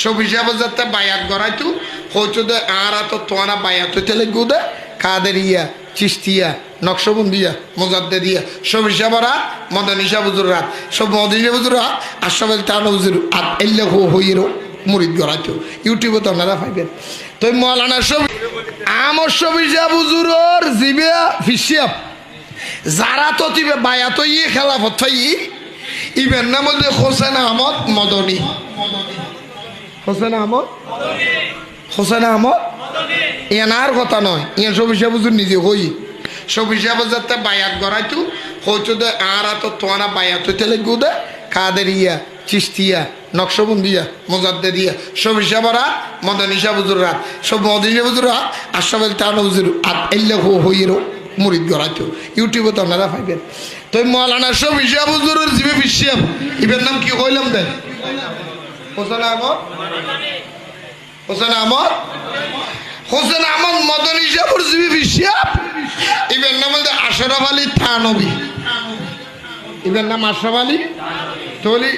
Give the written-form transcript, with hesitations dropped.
শফি সাহেব যাতে বায়াত গড়াইতো হয়তো দে আর তো তোরা বায়াত হইতে লাগবো দে কাদেরিয়া চিস্তিয়া নকশবন্দিয়া মোজাদ্দেদিয়া শফি সাহেবরা মদনী সাহেব হুজুর রাত সব মদনী সাহেব হুজুর রাত আশরাফ তান হুজুর আর এল্লে হইরো মুরিদ গড়াইতো ইউটিউবে তো আপনারা পাইবেন তো মৌলানা শফি আমার শফি সাহেব হুজুরর জিবিয়া ফিসিয়াপ যারা তো তিবে বায়াত ইয়ে খেলাফত ফাই ইবেন নাম হচ্ছে হোসেন আহমদ মদনী হোসেন আহমদ হোসেন আহমদ এনার কথা নয় ইয়া শফি সাহেব হুজুর নিজে হই শফি সাহেব যাতে বায়াত গড়াইতো হয়তো দে আর তো তোরা বায়াত হইতে লাগবো দে কাদেরিয়া চিস্তিয়া নকশবন্দিয়া মোজাদ্দেদিয়া শফি সাহেবরা মদনী সাহেব হুজুর রাত সব মদনী সাহেব হুজুর রাত আশরাফ তান হুজুর আর এল্লে হইরো মুরিদ গড়াইতো ইউটিউবে তো আপনারা পাইবেন তো মৌলানা শফি সাহেব হুজুরের জিবে ফিসিয়াপ ইবের নাম কি কইলাম দে হোসেন আহমদ হোসেন আহমদ হোসেন আহমদ মদনী সাহেবের জিবে ফিসিয়াপ ইবের নাম হচ্ছে আশরাফ আলী থানবী ইবের নাম আশরাফ আলী তলি